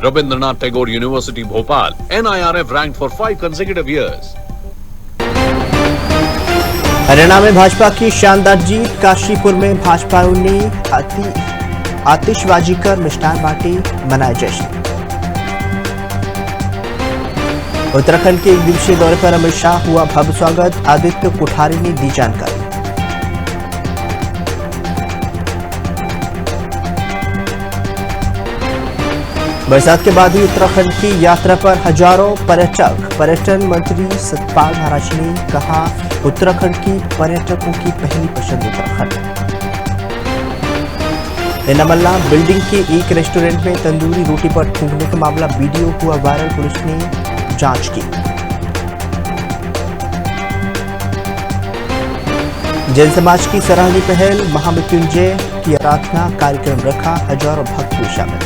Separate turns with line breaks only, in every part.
Rabindranath Tagore University, Bhopal. NIRF ranked for 5 consecutive years.
Haryana में भाजपा की शानदार जीत। काशीपुर में भाजपा ने आतिशबाजी कर मिष्ठान बांटे, मनाया जश्न। उत्तराखंड के एक दिवसीय दौरे पर अमित शाह, हुआ भव्य स्वागत। आदित्य कोठारी ने दी जानकारी। बरसात के बाद ही उत्तराखंड की यात्रा पर हजारों पर्यटक। पर्यटन मंत्री सतपाल महाराज ने कहा, उत्तराखंड की पर्यटकों की पहली पसंद उत्तराखंड। नमल्ला बिल्डिंग के एक रेस्टोरेंट में तंदूरी रोटी पर थूकने का मामला वीडियो हुआ वायरल। पुलिस ने जांच की। जैन समाज की सराहनीय पहल, महामृत्युंजय की आराधना कार्यक्रम रखा, हजारों भक्त हुए शामिल।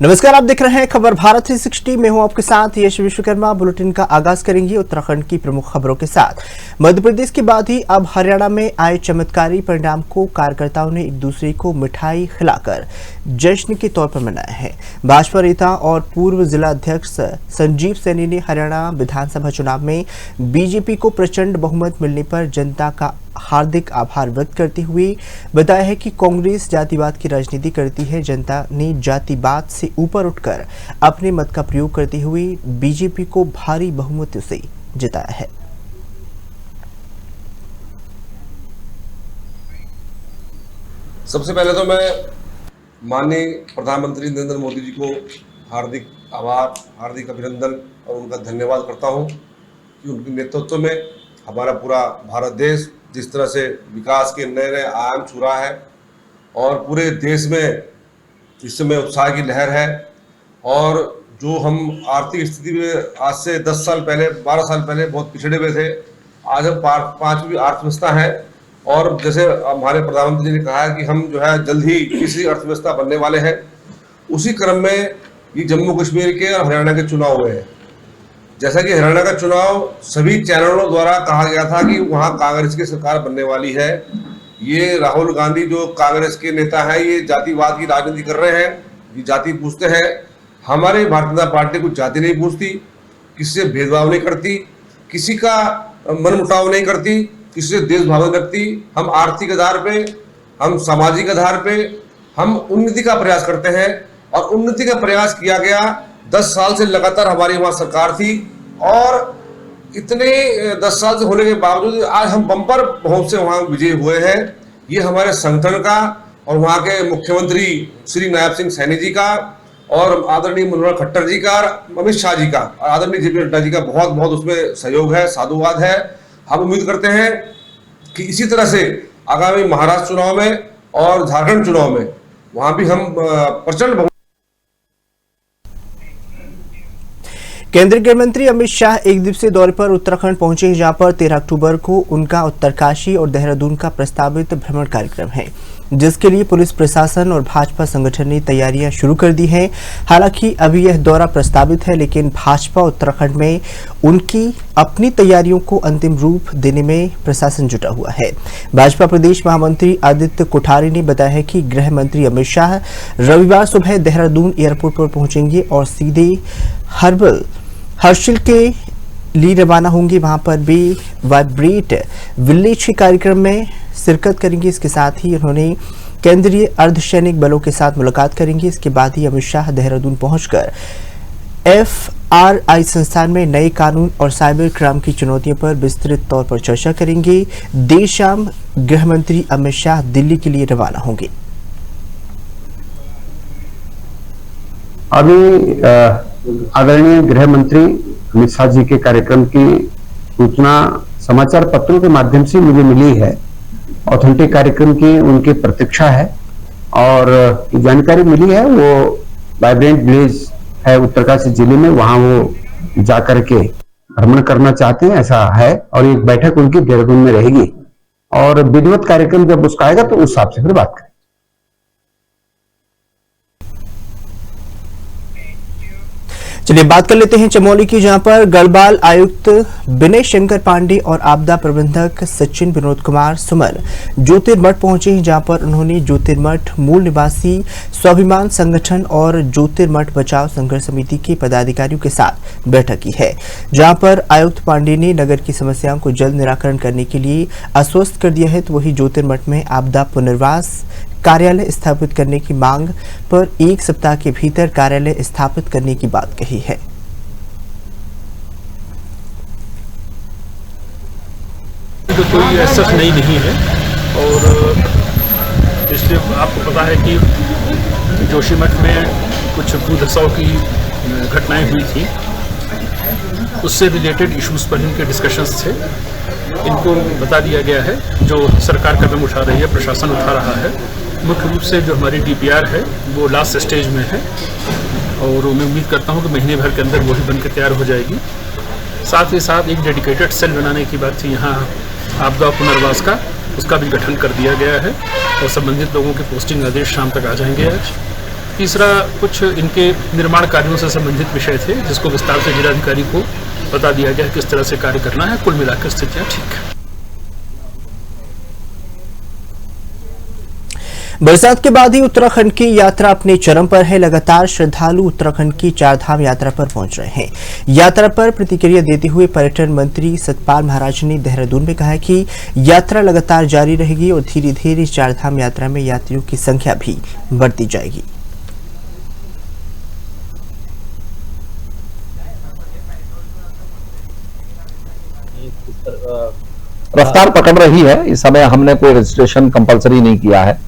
नमस्कार, आप देख रहे हैं खबर भारत 360। मैं हूं आपके साथ यश विश्वकर्मा। बुलेटिन का आगाज करेंगे उत्तराखंड की प्रमुख खबरों के साथ। मध्य प्रदेश के बाद ही अब हरियाणा में आए चमत्कारी परिणाम को कार्यकर्ताओं ने एक दूसरे को मिठाई खिलाकर जश्न के तौर पर मनाया है। भाजपा नेता और पूर्व जिला अध्यक्ष संजीव सैनी ने हरियाणा विधानसभा चुनाव में बीजेपी को प्रचंड बहुमत मिलने पर जनता का हार्दिक आभार व्यक्त करते हुए बताया है कि कांग्रेस जातिवाद की राजनीति करती है। जनता ने जातिवाद से ऊपर उठकर अपने मत का प्रयोग करते हुए बीजेपी को भारी बहुमत से जिताया है।
सबसे पहले तो मैं माननीय प्रधानमंत्री नरेंद्र मोदी जी को हार्दिक आभार, हार्दिक अभिनंदन और उनका धन्यवाद करता हूं कि उनके नेतृत्व में हमारा पूरा भारत देश जिस तरह से विकास के नए नए आयाम छू रहा है और पूरे देश में इस समय उत्साह की लहर है। और जो हम आर्थिक स्थिति में आज से 10 साल पहले, 12 साल पहले बहुत पिछड़े हुए थे, आज हम 5वीं अर्थव्यवस्था है। और जैसे हमारे प्रधानमंत्री जी ने कहा है कि हम जो है जल्द ही तीसरी अर्थव्यवस्था बनने वाले हैं, उसी क्रम में ये जम्मू कश्मीर के और हरियाणा के चुनाव हुए हैं। जैसा कि हरियाणा का चुनाव सभी चैनलों द्वारा कहा गया था कि वहां कांग्रेस की सरकार बनने वाली है। ये राहुल गांधी जो कांग्रेस के नेता हैं, ये जातिवाद की राजनीति कर रहे हैं, ये जाति पूछते हैं। हमारे भारतीय जनता पार्टी कुछ जाति नहीं पूछती, किसी से भेदभाव नहीं करती, किसी का मनमुटाव नहीं करती, किसी से देशभाव नहीं रखती। हम आर्थिक आधार पे, हम सामाजिक आधार पे हम उन्नति का प्रयास करते हैं और उन्नति का प्रयास किया गया। 10 साल से लगातार हमारी वहां सरकार थी और इतने 10 साल से होने के बावजूद आज हम बम्पर बहुत से वहां विजयी हुए हैं। ये हमारे संगठन का और वहां के मुख्यमंत्री श्री नायब सिंह सैनी जी का और आदरणीय मनोहर खट्टर जी का, अमित शाह जी का और आदरणीय जेपी नड्डा जी का बहुत बहुत उसमें सहयोग है, साधुवाद है। हम उम्मीद करते हैं कि इसी तरह से आगामी महाराष्ट्र चुनाव में और झारखंड चुनाव में वहां भी हम प्रचंड।
केंद्रीय गृह मंत्री अमित शाह एक दिवसीय दौरे पर उत्तराखंड पहुंचे हैं, जहां पर 13 अक्टूबर को उनका उत्तरकाशी और देहरादून का प्रस्तावित भ्रमण कार्यक्रम है, जिसके लिए पुलिस प्रशासन और भाजपा संगठन ने तैयारियां शुरू कर दी हैं। हालांकि अभी यह दौरा प्रस्तावित है, लेकिन भाजपा उत्तराखंड में उनकी अपनी तैयारियों को अंतिम रूप देने में प्रशासन जुटा हुआ है। भाजपा प्रदेश महामंत्री आदित्य कोठारी ने बताया है कि गृह मंत्री अमित शाह रविवार सुबह देहरादून एयरपोर्ट पर पहुंचेंगे और सीधे हर्षिल के लिए रवाना होंगे। वहां पर भी वाइब्रेट विलेज के कार्यक्रम में शिरकत करेंगे। इसके साथ ही उन्होंने केंद्रीय अर्धसैनिक बलों के साथ मुलाकात करेंगे। इसके बाद ही अमित शाह देहरादून पहुंचकर FRI संस्थान में नए कानून और साइबर क्राइम की चुनौतियों पर विस्तृत तौर पर चर्चा करेंगे। देर शाम गृह मंत्री अमित शाह दिल्ली के लिए रवाना होंगे।
अभी आदरणीय गृह मंत्री अमित शाह जी के कार्यक्रम की सूचना समाचार पत्रों के माध्यम से मुझे मिली है। ऑथेंटिक कार्यक्रम की उनकी प्रतीक्षा है और जानकारी मिली है वो वाइब्रेंट विलेज है उत्तरकाशी जिले में, वहां वो जाकर के भ्रमण करना चाहते हैं, ऐसा है। और एक बैठक उनकी देहरादून में रहेगी और विधिवत कार्यक्रम जब उसका आएगा तो उस हिसाब से फिर बात करें।
चलिए बात कर लेते हैं चमोली की, जहां पर गढ़वाल आयुक्त विनय शंकर पांडे और आपदा प्रबंधक सचिन विनोद कुमार सुमन ज्योतिर्मठ पहुंचे हैं, जहां पर उन्होंने ज्योतिर्मठ मूल निवासी स्वाभिमान संगठन और ज्योतिर्मठ बचाव संघर्ष समिति के पदाधिकारियों के साथ बैठक की है, जहां पर आयुक्त पांडे ने नगर की समस्याओं को जल्द निराकरण करने के लिए आश्वस्त कर दिया है। तो वही ज्योतिर्मठ में आपदा पुनर्वास कार्यालय स्थापित करने की मांग पर 1 सप्ताह के भीतर कार्यालय स्थापित करने की बात कही है।
तो कोई ऐसा नहीं है और इसलिए आपको पता है कि जोशीमठ में कुछ भूधसाव की घटनाएं हुई थी, उससे रिलेटेड इश्यूज पर इनके डिस्कशंस थे। इनको बता दिया गया है जो सरकार कदम उठा रही है, प्रशासन उठा रहा है। मुख्य रूप से जो हमारी DPR है वो लास्ट स्टेज में है और मैं उम्मीद करता हूँ कि महीने भर के अंदर वही बनकर तैयार हो जाएगी। साथ ही साथ एक डेडिकेटेड सेल बनाने की बात थी यहाँ आपदा पुनर्वास का, उसका भी गठन कर दिया गया है और संबंधित लोगों के पोस्टिंग आदेश शाम तक आ जाएंगे आज। तीसरा, कुछ इनके निर्माण कार्यों से संबंधित विषय थे जिसको विस्तार से जिलाधिकारी को बता दिया गया किस तरह से कार्य करना है। कुल मिलाकर स्थितियाँ ठीक है।
बरसात के बाद ही उत्तराखंड की यात्रा अपने चरम पर है। लगातार श्रद्धालु उत्तराखंड की 4 धाम यात्रा पर पहुंच रहे हैं। यात्रा पर प्रतिक्रिया देते हुए पर्यटन मंत्री सतपाल महाराज ने देहरादून में कहा कि यात्रा लगातार जारी रहेगी और धीरे धीरे 4 धाम यात्रा में यात्रियों की संख्या भी बढ़ती जाएगी।
रफ्तार पकड़ रही है। इस समय हमने कोई रजिस्ट्रेशन कंपलसरी नहीं किया है।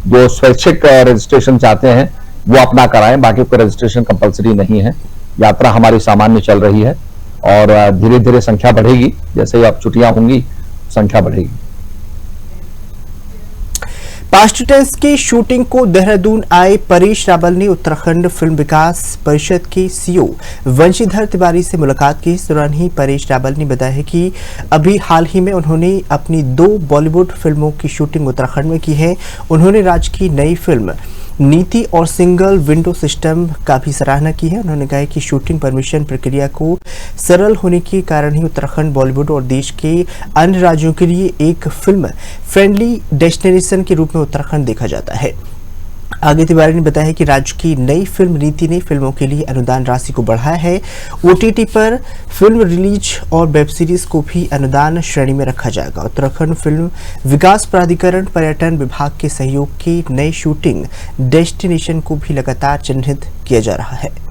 जो स्वैच्छिक रजिस्ट्रेशन चाहते हैं वो अपना कराएं, बाकी कोई रजिस्ट्रेशन कंपलसरी नहीं है। यात्रा हमारी सामान्य चल रही है और धीरे धीरे संख्या बढ़ेगी। जैसे ही अब छुट्टियां होंगी संख्या बढ़ेगी।
पास्ट टेंस की शूटिंग को देहरादून आए परेश रावल ने उत्तराखंड फिल्म विकास परिषद के CEO वंशीधर तिवारी से मुलाकात की। इस दौरान ही परेश रावल ने बताया कि अभी हाल ही में उन्होंने अपनी 2 बॉलीवुड फिल्मों की शूटिंग उत्तराखंड में की है। उन्होंने राज्य की नई फिल्म नीति और सिंगल विंडो सिस्टम का भी सराहना की है। उन्होंने कहा कि शूटिंग परमिशन प्रक्रिया को सरल होने के कारण ही उत्तराखंड बॉलीवुड और देश के अन्य राज्यों के लिए एक फिल्म फ्रेंडली डेस्टिनेशन के रूप में उत्तराखंड देखा जाता है। आगे तिवारी ने बताया कि राज्य की नई फिल्म नीति ने फिल्मों के लिए अनुदान राशि को बढ़ाया है। OTT पर फिल्म रिलीज और वेब सीरीज को भी अनुदान श्रेणी में रखा जाएगा। उत्तराखंड फिल्म विकास प्राधिकरण पर्यटन विभाग के सहयोग के नए शूटिंग डेस्टिनेशन को भी लगातार चिन्हित किया जा रहा है।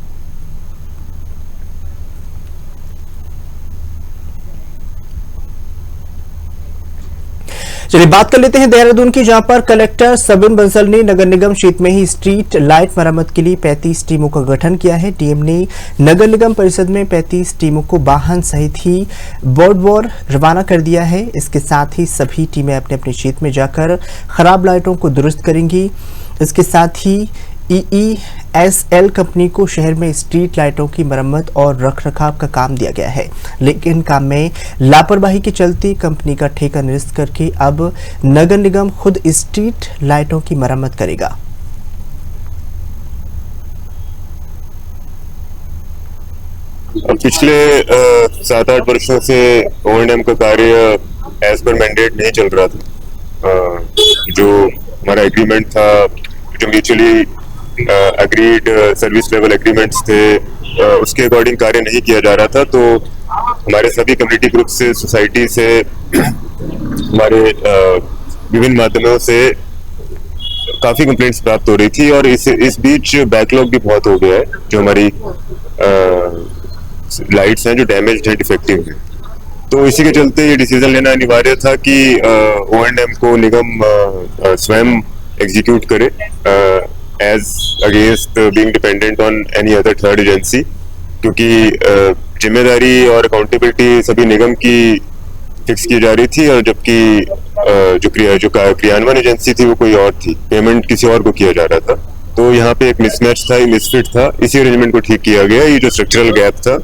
चलिए बात कर लेते हैं देहरादून की, जहां पर कलेक्टर सबिन बंसल ने नगर निगम क्षेत्र में ही स्ट्रीट लाइट मरम्मत के लिए 35 टीमों का गठन किया है। डीएम ने नगर निगम परिषद में 35 टीमों को वाहन सहित ही बोर्ड रवाना कर दिया है। इसके साथ ही सभी टीमें अपने अपने क्षेत्र में जाकर खराब लाइटों को दुरुस्त करेंगी। इसके साथ ही EESL कंपनी को शहर में स्ट्रीट लाइटों की मरम्मत और रखरखाव का काम दिया गया है, लेकिन काम में लापरवाही के चलते कंपनी का ठेका निरस्त करके अब नगर निगम खुद स्ट्रीट लाइटों की मरम्मत करेगा।
पिछले 7-8 वर्षों से O&M का कार्य एज पर मैंडेट नहीं चल रहा था। जो हमारा एग्रीमेंट था, जो mutually agreed service level agreements थे, उसके अकॉर्डिंग कार्य नहीं किया जा रहा था। तो हमारे सभी कम्युनिटी ग्रुप से, सोसाइटी से, हमारे विभिन्न माध्यमों से काफी कंप्लेंट्स प्राप्त हो रही थी और इस बीच बैकलॉग भी बहुत हो गया है। जो हमारी लाइट्स हैं जो डैमेज्ड है, डिफेक्टिव है। तो इसी के चलते ये डिसीजन लेना अनिवार्य था कि O&M को निगम स्वयं एग्जीक्यूट करे as against being dependent on any other third agency, क्योंकि जिम्मेदारी और अकाउंटेबिलिटी सभी निगम की फिक्स की जा रही थी और जबकि जो क्रियान्वयन एजेंसी थी वो कोई और थी, पेमेंट किसी और को किया जा रहा था। तो यहाँ पे एक मिसमैच था, मिसफिट था। इसी अरेंजमेंट को ठीक किया गया। ये जो स्ट्रक्चरल गैप था,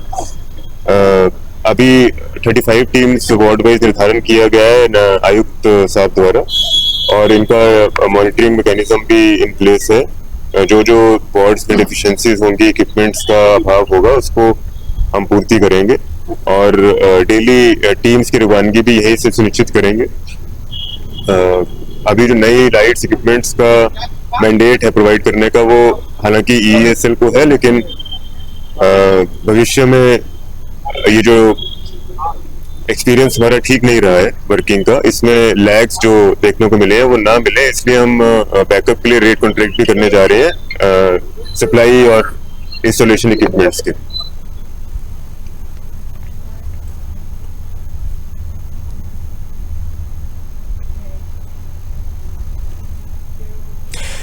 अभी 35 टीम्स वार्ड वाइज निर्धारण किया गया है आयुक्त साहब द्वारा और इनका मॉनिटरिंग मैकेनिज्म भी इन प्लेस है। जो जो वार्ड्स में डिफिशिएंसीज होंगी, इक्विपमेंट्स का अभाव होगा, उसको हम पूर्ति करेंगे और डेली टीम्स की रवानगी भी यही से सुनिश्चित करेंगे। अभी जो नई लाइट्स इक्विपमेंट्स का मैंडेट है प्रोवाइड करने का, वो हालांकि EESL को है, लेकिन भविष्य में ये जो एक्सपीरियंस हमारा ठीक नहीं रहा है वर्किंग का, इसमें लैग्स जो देखने को मिले हैं वो ना मिले, इसलिए हम बैकअप के लिए रेट कॉन्ट्रैक्ट भी करने जा रहे हैं सप्लाई और इंस्टॉलेशन इक्विपमेंट्स के।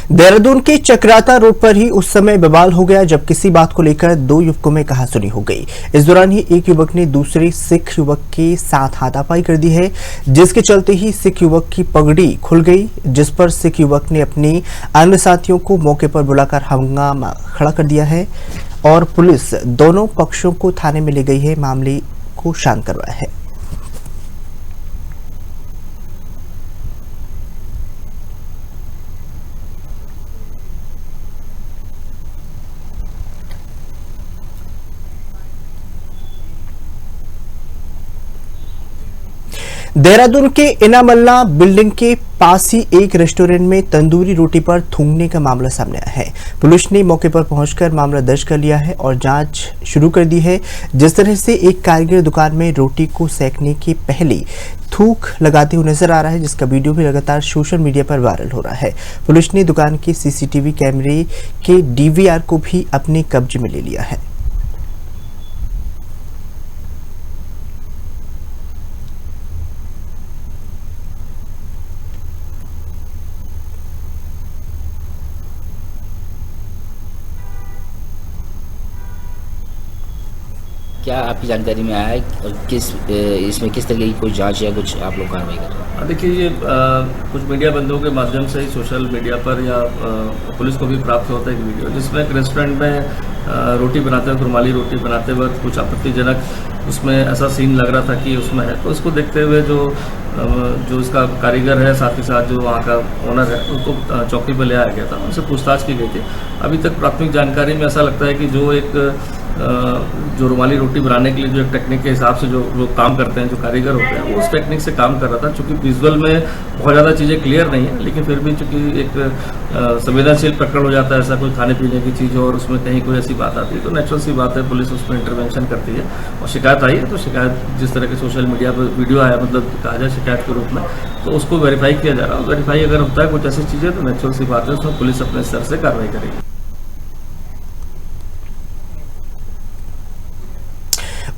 देहरादून के चक्राता रोड पर ही उस समय बवाल हो गया जब किसी बात को लेकर दो युवकों में कहासुनी हो गई। इस दौरान ही एक युवक ने दूसरे सिख युवक के साथ हाथापाई कर दी है, जिसके चलते ही सिख युवक की पगड़ी खुल गई, जिस पर सिख युवक ने अपने अन्य साथियों को मौके पर बुलाकर हंगामा खड़ा कर दिया है और पुलिस दोनों पक्षों को थाने में ले गई है, मामले को शांत करवाया है। देहरादून के इनामल्ला बिल्डिंग के पास ही एक रेस्टोरेंट में तंदूरी रोटी पर थूकने का मामला सामने आया है। पुलिस ने मौके पर पहुंचकर मामला दर्ज कर लिया है और जांच शुरू कर दी है। जिस तरह से एक कारीगर दुकान में रोटी को सेकने के पहले थूक लगाते हुए नजर आ रहा है, जिसका वीडियो भी लगातार सोशल मीडिया पर वायरल हो रहा है। पुलिस ने दुकान के CCTV कैमरे के DVR को भी अपने कब्जे में ले लिया है।
क्या आपकी जानकारी में आया है और इसमें किस तरह की कोई जांच या कुछ आप लोग कार्रवाई कर रहे हैं?
देखिए, ये कुछ मीडिया बंधुओं के माध्यम से ही सोशल मीडिया पर या पुलिस को भी प्राप्त होता है एक वीडियो, जिसमें एक रेस्टोरेंट में रोटी बनाते वक्त, रुमाली रोटी बनाते वक्त कुछ आपत्तिजनक उसमें ऐसा सीन लग रहा था कि उसमें है। तो उसको देखते हुए जो इसका कारीगर है, साथ ही साथ जो वहाँ का ओनर है, उनको चौकी पर ले आया गया था, उनसे पूछताछ की गई थी। अभी तक प्राथमिक जानकारी में ऐसा लगता है कि जो रुमाली रोटी बनाने के लिए जो एक टेक्निक के हिसाब से जो लोग काम करते हैं, जो कारीगर होते हैं, वो उस टेक्निक से काम कर रहा था। चूँकि विजुअल में बहुत ज़्यादा चीज़ें क्लियर नहीं है, लेकिन फिर भी चूँकि एक संवेदनशील प्रकरण हो जाता है ऐसा कोई खाने पीने की चीज़ और उसमें कहीं कोई ऐसी बात आती है, तो नेचुरल सी बात है, पुलिस उसमें इंटरवेंशन करती है और शिकायत आई है। तो शिकायत जिस तरह के सोशल मीडिया पर वीडियो आया, मतलब कहा जाए शिकायत के रूप में, तो उसको वेरीफाई किया जा रहा है। वेरीफाई अगर होता है कुछ ऐसी चीज़ें, तो नेचुरल सी बात है, उसमें पुलिस अपने स्तर से कार्रवाई करेगी।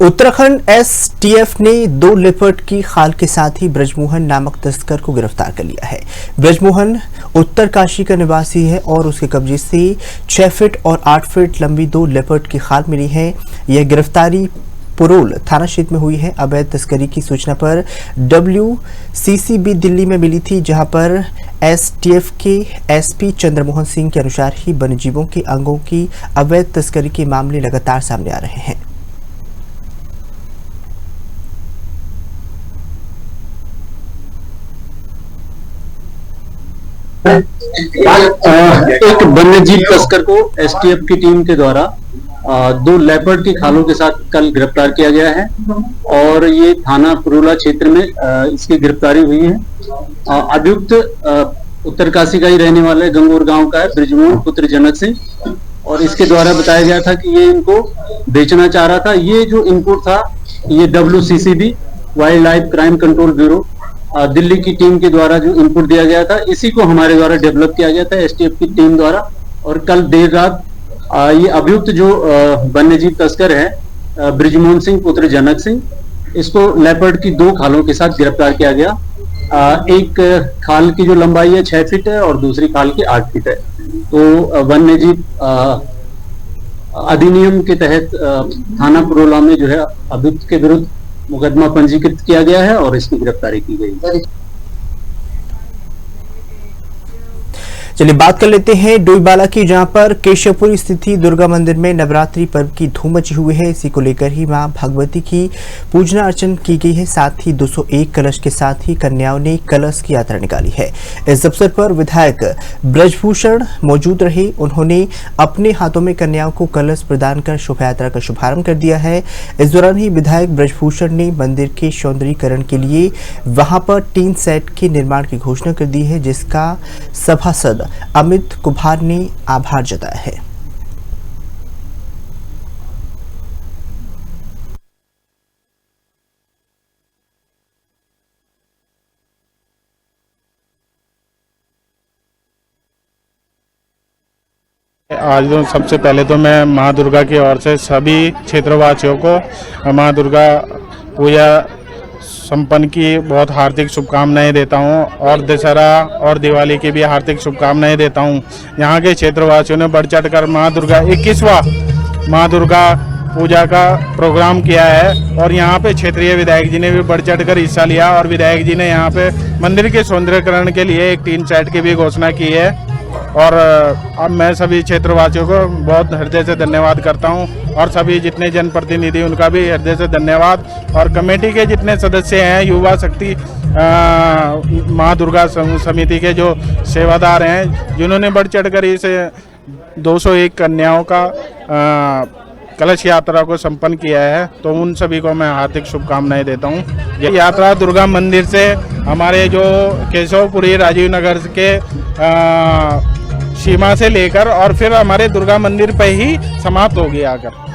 उत्तराखंड STF ने 2 लेपर्ड की खाल के साथ ही ब्रजमोहन नामक तस्कर को गिरफ्तार कर लिया है। ब्रजमोहन उत्तरकाशी का निवासी है और उसके कब्जे से 6 फीट और 8 फीट लंबी 2 लेपर्ड की खाल मिली है। यह गिरफ्तारी पुरोल थाना क्षेत्र में हुई है। अवैध तस्करी की सूचना पर WCCB दिल्ली में मिली थी, जहां पर STF के SP चंद्रमोहन सिंह के अनुसार ही वन्यजीवों के अंगों की अवैध तस्करी के मामले लगातार सामने आ रहे हैं।
एक वन्यजीव तस्कर को STF की टीम के द्वारा 2 लेपर्ड की खालों के साथ कल गिरफ्तार किया गया है और ये थाना पुरोला क्षेत्र में इसकी गिरफ्तारी हुई है। अभियुक्त उत्तरकाशी का ही रहने वाला है, गंगोर गांव का है, ब्रिजमोहन पुत्र जनक सिंह, और इसके द्वारा बताया गया था कि ये इनको बेचना चाह रहा था। ये जो इनपुट था, ये WCCB wild life crime control bureau Delhi की टीम के द्वारा जो इनपुट दिया गया था, इसी को हमारे द्वारा डेवलप किया गया था STF की टीम द्वारा। और कल देर रात ये अभियुक्त जो वन्यजीव तस्कर है ब्रिजमोहन सिंह पुत्र जनक सिंह, इसको लेपर्ड की 2 खालों के साथ गिरफ्तार किया गया। एक खाल की जो लंबाई है 6 फीट है और दूसरी खाल की 8 फीट है। तो वन्यजीव अधिनियम के तहत थाना पुरोला में जो है अभियुक्त के विरुद्ध मुकदमा पंजीकृत किया गया है और इसकी गिरफ्तारी की गई।
चलिए बात कर लेते हैं डोईवाला की, जहां पर केशवपुरी स्थिति दुर्गा मंदिर में नवरात्रि पर्व की धूम मची हुई है। इसी को लेकर ही मां भगवती की पूजना अर्चन की गई है। साथ ही 201 कलश के साथ ही कन्याओं ने कलश की यात्रा निकाली है। इस अवसर पर विधायक ब्रजभूषण मौजूद रहे। उन्होंने अपने हाथों में कन्याओं को कलश प्रदान कर शोभा यात्रा का शुभारंभ कर दिया है। इस दौरान ही विधायक ब्रजभूषण ने मंदिर के सौंदर्यीकरण के लिए वहां पर टीन सेट के निर्माण की घोषणा कर दी है, जिसका सभासद अमित कुमार ने आभार जताया है।
आज तो सबसे पहले तो मैं माँ दुर्गा की ओर से सभी क्षेत्रवासियों को माँ दुर्गा पूजा संपन्न की बहुत हार्दिक शुभकामनाएं देता हूं और दशहरा और दिवाली की भी हार्दिक शुभकामनाएं देता हूं। यहाँ के क्षेत्रवासियों ने बढ़ चढ़कर माँ दुर्गा 21वां माँ दुर्गा पूजा का प्रोग्राम किया है और यहाँ पे क्षेत्रीय विधायक जी ने भी बढ़ चढ़कर हिस्सा लिया और विधायक जी ने यहाँ पे मंदिर के सौंदर्यीकरण के लिए एक टीन सेट की भी घोषणा की है। और अब मैं सभी क्षेत्रवासियों को बहुत हृदय से धन्यवाद करता हूं और सभी जितने जनप्रतिनिधि उनका भी हृदय से धन्यवाद और कमेटी के जितने सदस्य हैं, युवा शक्ति माँ दुर्गा समिति के जो सेवादार हैं, जिन्होंने बढ़ चढ़कर इस 201 कन्याओं का कलश यात्रा को संपन्न किया है, तो उन सभी को मैं हार्दिक शुभकामनाएं देता हूं। ये यात्रा दुर्गा मंदिर से हमारे जो केशवपुरी राजीव नगर के सीमा से लेकर और फिर हमारे दुर्गा मंदिर पे ही समाप्त होगी आकर।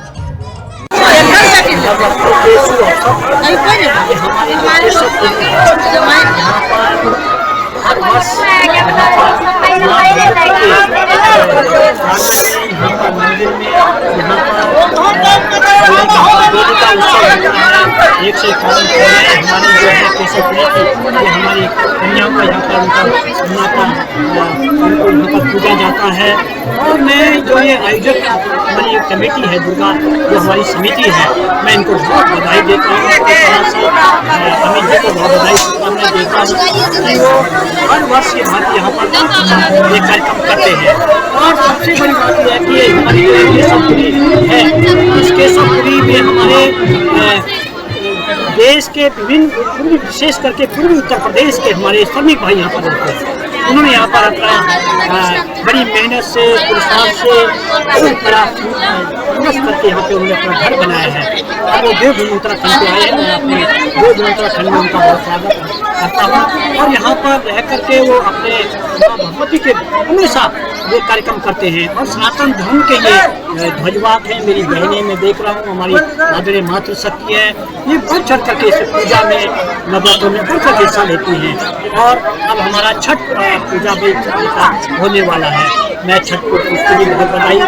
एक से हमारी जो है केशवपुरी की हमारी कन्याओं का यहाँ पर पूजा जाता है। और मैं जो ये आयोजक हमारी कमेटी है दुर्गा जो हमारी समिति है, मैं इनको बहुत बधाई देता हूँ। अमित जी को बहुत बधाई शुभकामनाएं देता हूँ कि वो हर वर्ष ये बात यहाँ पर ये कार्यक्रम करते हैं। और सबसे बड़ी बात यह है कि हमारी जो केशवपुरी है, इस केशवपुरी में हमारे देश के विभिन्न पूर्वी, विशेष करके पूर्वी उत्तर प्रदेश के हमारे श्रमिक भाई यहाँ पर रहते हैं। उन्होंने यहाँ पर अपना बड़ी मेहनत से पुरुषार्थ से करके यहाँ पे उन्होंने अपना घर बनाया है। और वो देवभूमि उत्तराखंड से आए हैं, मैं अपने देवभूमि उत्तराखंड में उनका बहुत स्वागत करता हूँ। और यहाँ पर रह करके वो अपने माँ भगवती के हमेशा ये कार्यक्रम करते हैं। और सनातन धर्म के ये ध्वजवाहक हैं, मेरी बहनें मैं देख रहा हूँ, हमारी आदरणीय मातृशक्ति है, ये बढ़ चढ़ करके इस पूजा में नवरात्रों में बढ़ चढ़ हिस्सा लेती हैं। और अब हमारा छठ पूजा भी होने वाला है। मैं छठ को उसके लिए बहुत बधाई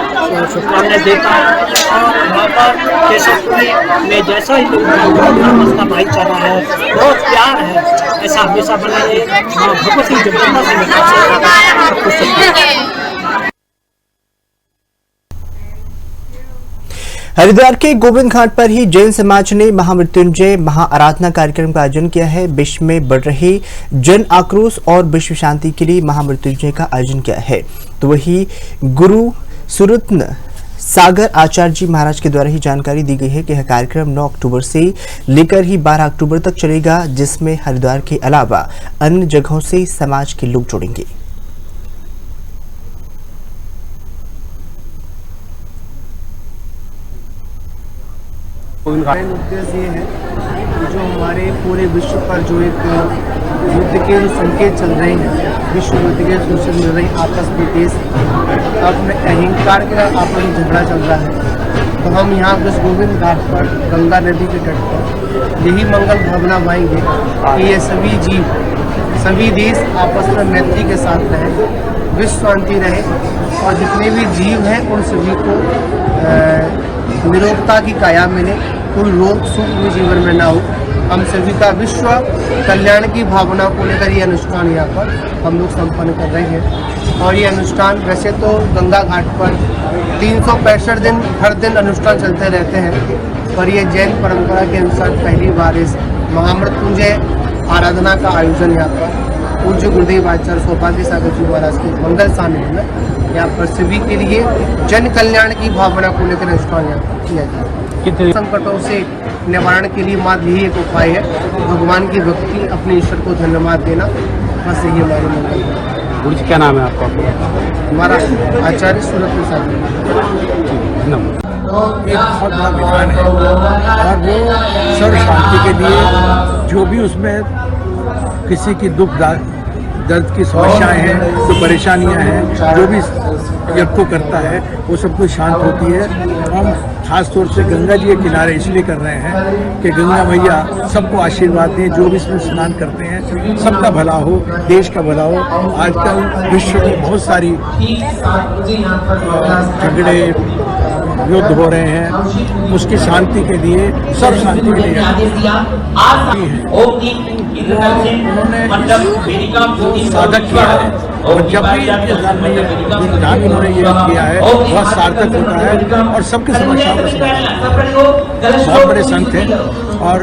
शुभकामनाएं देता हूँ। और यहाँ पर केशवपुरी में जैसा ही मसला भाईचारा है, बहुत प्यार है, ऐसा हमेशा बना रहे। माँ भगवती जगदम्बा से
हरिद्वार के गोविंद घाट पर ही जैन समाज ने महामृत्युंजय महाआराधना कार्यक्रम का आयोजन किया है। विश्व में बढ़ रही जन आक्रोश और विश्व शांति के लिए महामृत्युंजय का आयोजन किया है। तो वही गुरु सुरत्न सागर आचार्य जी महाराज के द्वारा ही जानकारी दी गई है कि यह कार्यक्रम 9 अक्टूबर से लेकर ही 12 अक्टूबर तक चलेगा, जिसमें हरिद्वार के अलावा अन्य जगहों से समाज के लोग जुड़ेंगे।
उद्देश्य ये है कि जो हमारे पूरे विश्व पर जो एक युद्ध के जो संकेत चल रहे हैं, विश्व युद्ध के सूचना मिल रही आपस में देश अपने अहंकार के आपस में झगड़ा चल रहा है, तो हम यहाँ इस गोविंद घाट पर गंगा नदी के तट पर यही मंगल भावना पाएंगे कि ये सभी जीव सभी देश आपस में मैत्री के साथ रहे, विश्व शांति रहे और जितने भी जीव हैं उन सभी को निरोगता की काया मिले, कोई रोग सूक्ष्म जीवन में ना हो। हम सभी का विश्व कल्याण की भावना को लेकर ये अनुष्ठान यहाँ पर हम लोग संपन्न कर रहे हैं। और ये अनुष्ठान वैसे तो गंगा घाट पर 365 दिन हर दिन अनुष्ठान चलते रहते हैं, पर ये जैन परंपरा के अनुसार पहली बार इस महामृत्युंजय आराधना का आयोजन यहाँ पर पूज्य गुरुदेव आचार्य सौभाग्य सागर जी महाराज के मंगल सामने में यहाँ पर सभी के लिए जन कल्याण की भावना को लेकर अनुष्ठान किया जाए। संकटों से निवारण के लिए मात्र यही एक उपाय है, भगवान की भक्ति, अपने ईश्वर को धन्यवाद देना, बस यही हमारी मंगल है।
गुरु जी क्या नाम है आपका?
हमारा आचार्य सूरत प्रसाद जी।
एक बहुत बड़ा विधान है और वो सर्व शांति के लिए जो भी उसमें किसी की दुख दर्द की समस्याएं हैं, जो परेशानियां हैं, जो भी यज्ञ को करता है वो सब कुछ शांत होती है। हम खास तौर से गंगा जी के किनारे इसलिए कर रहे हैं कि गंगा मैया सबको आशीर्वाद दें, जो भी इसमें स्नान करते हैं सबका भला हो, देश का भला हो। आजकल विश्व में बहुत सारी झगड़े युद्ध हो रहे हैं, उसकी शांति के लिए, सब शांति के लिए उन्होंने साधक किया है और जब भी इन्होंने ये किया है बहुत सार्थक होता है और सबके समस्याओं का बहुत बड़े संत हैं और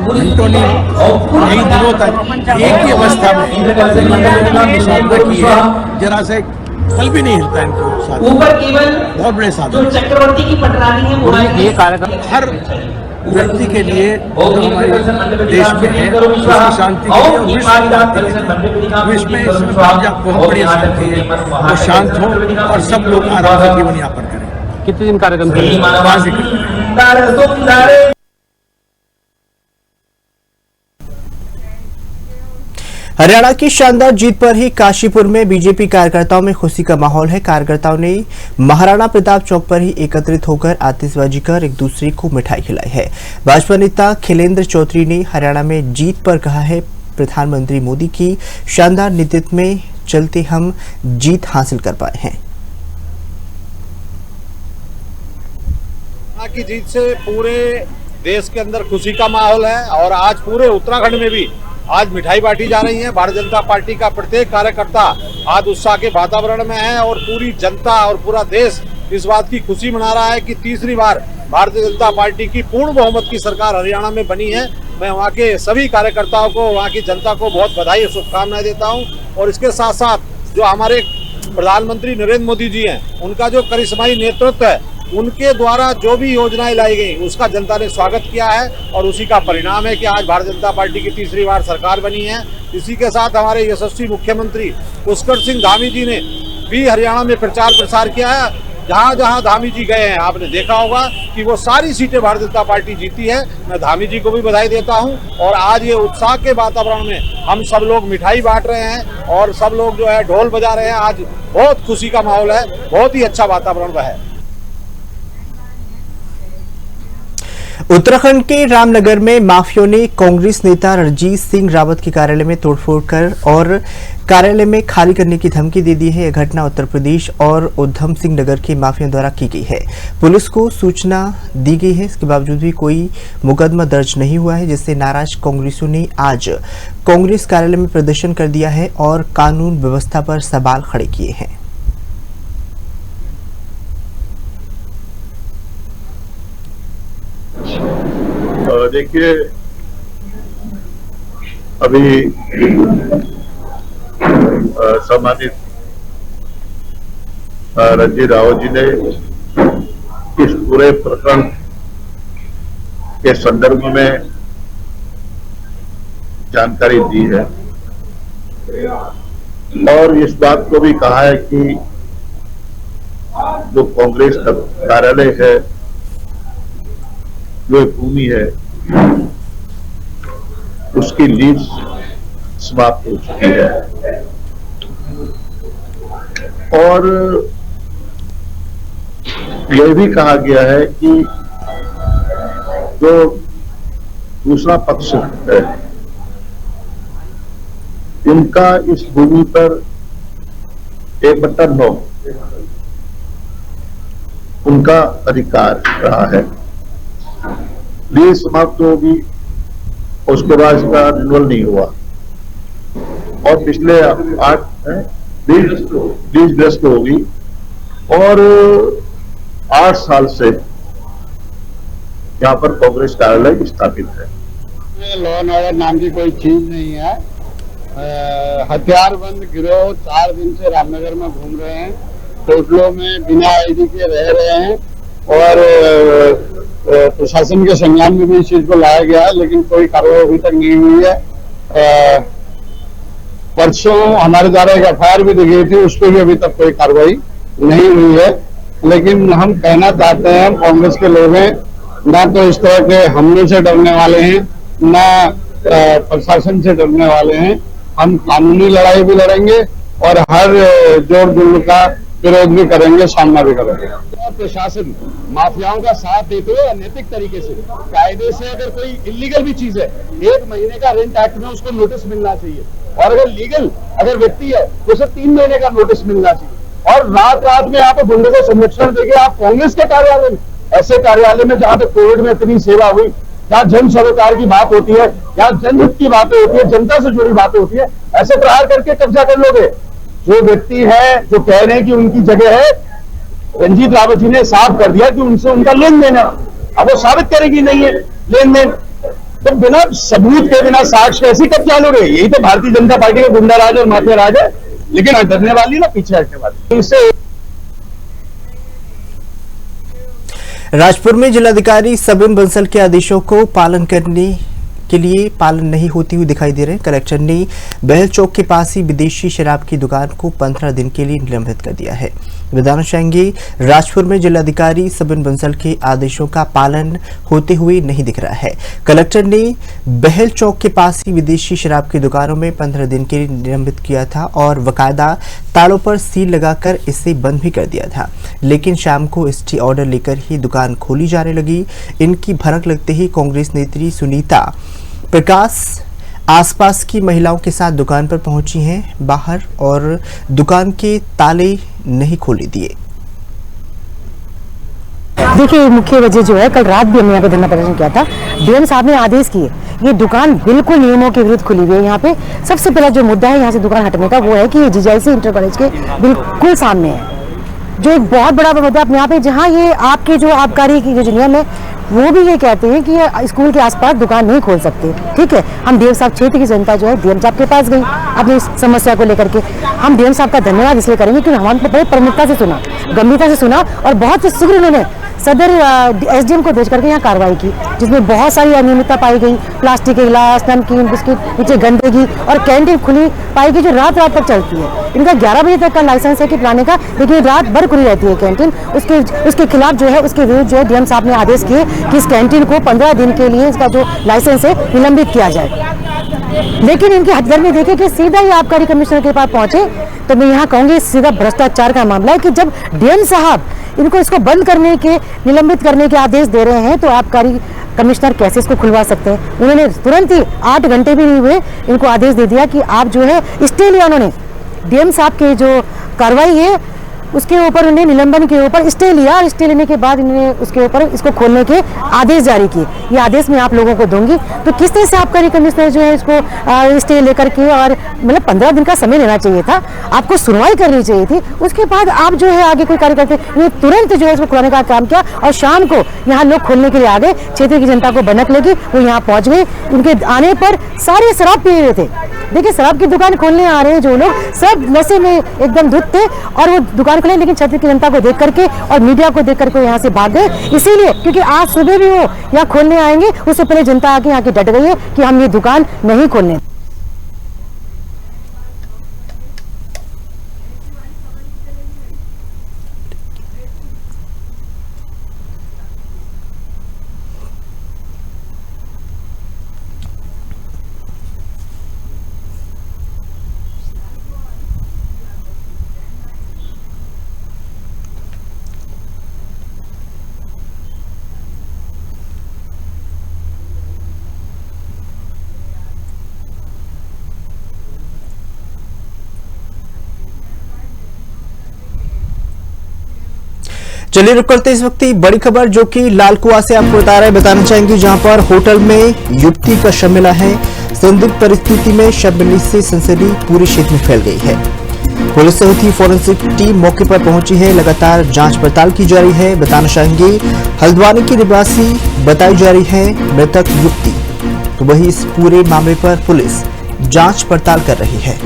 घंटों ने कई दिनों तक एक ही अवस्था में साधना की है, जरा से कल भी नहीं हिलता इनको। ऊपर केवल बहुत बड़े साधन चक्रवर्ती की पटरानी है, ये कार्यक्रम हर व्यक्ति के लिए हमारे देश में है, उसकी शांति के लिए, विश्व में बहुत बड़ी शांति है, वो शांत हो और सब लोग आराम से जीवन यापन करें।
कितने दिन कार्यक्रम
हरियाणा की शानदार जीत पर ही काशीपुर में बीजेपी कार्यकर्ताओं में खुशी का माहौल है। कार्यकर्ताओं ने महाराणा प्रताप चौक पर ही एकत्रित होकर आतिशबाजी कर एक दूसरे को मिठाई खिलाई है। भाजपा नेता खिलेंद्र चौधरी ने हरियाणा में जीत पर कहा है, प्रधानमंत्री मोदी की शानदार नेतृत्व में चलते हम जीत हासिल कर पाए हैं।
की जीत से पूरे देश के अंदर खुशी का माहौल है और आज पूरे उत्तराखंड में भी आज मिठाई बांटी जा रही है। भारतीय जनता पार्टी का प्रत्येक कार्यकर्ता आज उत्साह के वातावरण में है और पूरी जनता और पूरा देश इस बात की खुशी मना रहा है कि तीसरी बार भारतीय जनता पार्टी की पूर्ण बहुमत की सरकार हरियाणा में बनी है। मैं वहाँ के सभी कार्यकर्ताओं को, वहाँ की जनता को बहुत बधाई और शुभकामनाएं देता हूँ। और इसके साथ साथ जो हमारे प्रधानमंत्री नरेंद्र मोदी जी हैं, उनका जो करिश्माई नेतृत्व है, उनके द्वारा जो भी योजनाएं लाई गई उसका जनता ने स्वागत किया है और उसी का परिणाम है कि आज भारतीय जनता पार्टी की तीसरी बार सरकार बनी है। इसी के साथ हमारे यशस्वी मुख्यमंत्री पुष्कर सिंह धामी जी ने भी हरियाणा में प्रचार प्रसार किया है। जहां जहां धामी जी गए हैं आपने देखा होगा कि वो सारी सीटें भारतीय जनता पार्टी जीती है। मैं धामी जी को भी बधाई देता हूं और आज ये उत्साह के वातावरण में हम सब लोग मिठाई बांट रहे हैं और सब लोग जो है ढोल बजा रहे हैं। आज बहुत खुशी का माहौल है, बहुत ही अच्छा वातावरण है।
उत्तराखंड के रामनगर में माफियों ने कांग्रेस नेता रणजीत सिंह रावत के कार्यालय में तोड़फोड़ कर और कार्यालय में खाली करने की धमकी दे दी है। यह घटना उत्तर प्रदेश और उधम सिंह नगर के माफियों द्वारा की गई है। पुलिस को सूचना दी गई है, इसके बावजूद भी कोई मुकदमा दर्ज नहीं हुआ है, जिससे नाराज कांग्रेसियों ने आज कांग्रेस कार्यालय में प्रदर्शन कर दिया है और कानून व्यवस्था पर सवाल खड़े किए हैं।
देखिए, अभी सम्मानित रणजीत रावत जी ने इस पूरे प्रकरण के संदर्भ में जानकारी दी है और इस बात को भी कहा है कि जो कांग्रेस का कार्यालय है, जो भूमि है, उसकी लीज समाप्त हो चुकी है और यह भी कहा गया है कि जो दूसरा पक्ष है, इनका इस भूमि पर 1/9 उनका अधिकार रहा है। लीज समाप्त होगी, उसके बाद इसका रिन्यूअल नहीं हुआ और पिछले 8 लीज ग्रस्त होगी और 8 साल से यहाँ पर कांग्रेस कार्यालय स्थापित है।
लॉ एंड ऑर्डर नाम की कोई चीज नहीं है।
हथियारबंद गिरोह 4 दिन से रामनगर में घूम रहे हैं, होटलों में बिना आईडी के रह रहे हैं और प्रशासन के संज्ञान में भी इस चीज को लाया गया है, लेकिन कोई कार्रवाई अभी तक नहीं हुई है। परसों हमारे द्वारा एक एफआईआर भी दी गई थी, उस पर भी अभी तक कोई कार्रवाई नहीं हुई है। लेकिन हम कहना चाहते हैं, कांग्रेस के लोग हैं, ना तो इस तरह के हमलों से डरने वाले हैं, ना प्रशासन से डरने वाले हैं। हम कानूनी लड़ाई भी लड़ेंगे और हर जोर जुल्म का विरोध भी करेंगे, सामना भी करेंगे। प्रशासन माफियाओं का साथ देते हुए अनैतिक तरीके से, कायदे से अगर कोई इलीगल भी चीज है, 1 महीने का रेंट एक्ट में उसको नोटिस मिलना चाहिए, और अगर लीगल अगर व्यक्ति है तो उसे 3 महीने का नोटिस मिलना चाहिए। और रात रात में यहाँ पे गुंडों को संरक्षण देके आप कांग्रेस के कार्यालय में, ऐसे कार्यालय में जहाँ पे कोविड में इतनी सेवा हुई, जहाँ जन सरोकार की बात होती है, जहाँ जनहित की बातें होती है, जनता से जुड़ी बातें होती है, ऐसे प्रहार करके कब्जा कर लोगे। जो व्यक्ति है जो कह रहे हैं कि उनकी जगह है, रंजीत रावत जी ने साफ कर दिया कि उनसे उनका लेन देन है, अब वो साबित करेगी नहीं है लेन देन, तो बिना सबूत के, बिना साक्ष्य कैसे कब्जा लोगे? यही तो भारतीय जनता पार्टी का गुंडा राज और माफिया राज है। लेकिन डरने वाली ना पीछे हटने वाली। इससे
राजपुर में जिलाधिकारी सबिन बंसल के आदेशों को पालन करने के लिए पालन नहीं होती हुई दिखाई दे रहे हैं। कलेक्टर ने बहल चौक के पास ही विदेशी शराब की दुकान को 15 दिन के लिए निलंबित कर दिया है। बताना चाहेंगे, राजपुर में जिलाधिकारी सबिन बंसल के आदेशों का पालन होते हुए नहीं दिख रहा है। कलेक्टर ने बहल चौक के पास ही विदेशी शराब की दुकानों में 15 दिन के लिए निलंबित किया था और बाकायदा तालों पर सील लगाकर इसे बंद भी कर दिया था, लेकिन शाम को स्टे ऑर्डर लेकर ही दुकान खोली जाने लगी। इनकी भनक लगते ही कांग्रेस नेत्री सुनीता प्रकाश आसपास की महिलाओं के साथ दुकान पर पहुंची हैं बाहर और दुकान के ताले नहीं खोले दिए।
देखिए, मुख्य वजह जो है, कल रात भी हमने यहाँ पे धरना प्रदर्शन किया था। डीएम साहब ने आदेश किए, ये दुकान बिल्कुल नियमों के विरुद्ध खुली हुई है। यहाँ पे सबसे पहला जो मुद्दा है यहाँ से दुकान हटने का, वो है कि ये जीजीआईसी इंटर कॉलेज के बिल्कुल सामने है, जो एक बहुत बड़ा मुद्दा है यहाँ पे। जहाँ ये आपके जो आबकारी की जो नियम है, वो भी ये कहते हैं कि स्कूल के आसपास दुकान नहीं खोल सकते। ठीक है, हम डीएम साहब, क्षेत्र की जनता जो है डीएम साहब के पास गई अपनी इस समस्या को लेकर के। हम डीएम साहब का धन्यवाद इसलिए करेंगे कि हमारे बड़े प्रमुखता से सुना, गंभीरता से सुना और बहुत ही शीघ्र उन्होंने सदर एसडीएम को भेज करके यहाँ कार्रवाई की, जिसमें बहुत सारी अनियमितता पाई गई। प्लास्टिक के गिलास, नमकीन, बिस्किट नीचे गंदगी और कैंटीन खुली पाई गई, जो रात रात तक चलती है। इनका 11 बजे तक का लाइसेंस है कि पिलाने का, लेकिन रात भर खुली रहती है कैंटीन। उसके खिलाफ जो है, उसके विरुद्ध जो है डीएम साहब ने आदेश किए कि इस कैंटीन को 15 दिन के लिए इसका जो लाइसेंस है निलंबित किया जाए। लेकिन इनके हथकंडे देखे कि सीधा ही आबकारी कमिश्नर के पास पहुंचे, तो मैं यहाँ कहूंगी सीधा भ्रष्टाचार का मामला है कि जब डीएम साहब इनको इसको बंद करने के, निलंबित करने के आदेश दे रहे हैं, तो आबकारी कमिश्नर कैसे इसको खुलवा सकते हैं? उन्होंने तुरंत ही 8 घंटे भी नहीं हुए इनको आदेश दे दिया कि आप जो है स्टे लिया। उन्होंने डीएम साहब के जो कार्रवाई है उसके ऊपर उन्हें निलंबन के ऊपर स्टे लिया और स्टे लेने के बाद इन्होंने उसके ऊपर इसको खोलने के आदेश जारी किए। ये आदेश मैं आप लोगों को दूंगी। तो किस तरह से आबकारी कमिश्नर जो है इसको स्टे लेकर के, और मतलब 15 दिन का समय लेना चाहिए था, आपको सुनवाई करनी चाहिए थी, उसके बाद आप जो है आगे कोई कार्य करते। ये तुरंत जो है इसको खोलने का काम किया और शाम को यहाँ लोग खोलने के लिए आ गए। क्षेत्र की जनता को भनक लगी, वो यहाँ पहुंच गए। उनके आने पर सारे शराब पी रहे थे। देखिए, शराब की दुकान खोलने आ रहे हैं जो लोग, सब नशे में एकदम धुत थे और वो दुकान खोले, लेकिन क्षेत्र की जनता को देख करके और मीडिया को देख करके यहाँ से भाग गए। इसीलिए क्योंकि आज सुबह भी वो यहाँ खोलने आएंगे, उससे पहले जनता आके यहाँ की डट गई है कि हम ये दुकान नहीं खोलने।
चलिए रुक करते इस वक्त बड़ी खबर जो कि लाल कुआं से आपको बता रहे बताना चाहेंगे, जहां पर होटल में युवती का शव मिला है। संदिग्ध परिस्थिति में शव मिलने से सनसनी पूरे क्षेत्र में फैल गई है। पुलिस सहित फॉरेंसिक टीम मौके पर पहुंची है, लगातार जांच पड़ताल की जा रही है। बताना चाहेंगे, हल्द्वानी की निवासी बताई जा रही है मृतक युवती। तो वही इस पूरे मामले पर पुलिस जांच पड़ताल कर रही है।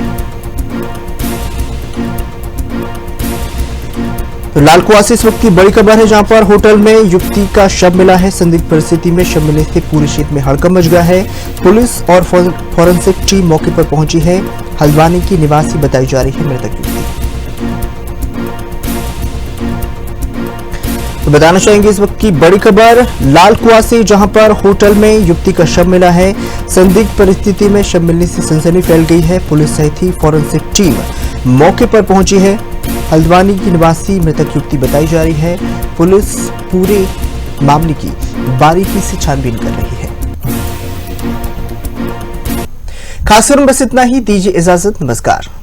तो लाल कुआं से इस वक्त की बड़ी खबर है, जहां पर होटल में युवती का शव मिला है। संदिग्ध परिस्थिति में शव मिलने से पूरे क्षेत्र में हड़कंप मच गया है। पुलिस और फॉरेंसिक टीम मौके पर पहुंची है। हल्द्वानी की निवासी बताई जा रही है मृतक युवती। तो बताना चाहेंगे इस वक्त की बड़ी खबर लाल कुआं से, जहां पर होटल में युवती का शव मिला है। संदिग्ध परिस्थिति में शव मिलने से सनसनी फैल गई है। पुलिस सहित ही फॉरेंसिक टीम मौके पर पहुंची है। हल्द्वानी की निवासी मृतक युवती बताई जा रही है। पुलिस पूरे मामले की बारीकी से छानबीन कर रही है। खास कर बस इतना ही, दीजिए इजाजत, नमस्कार।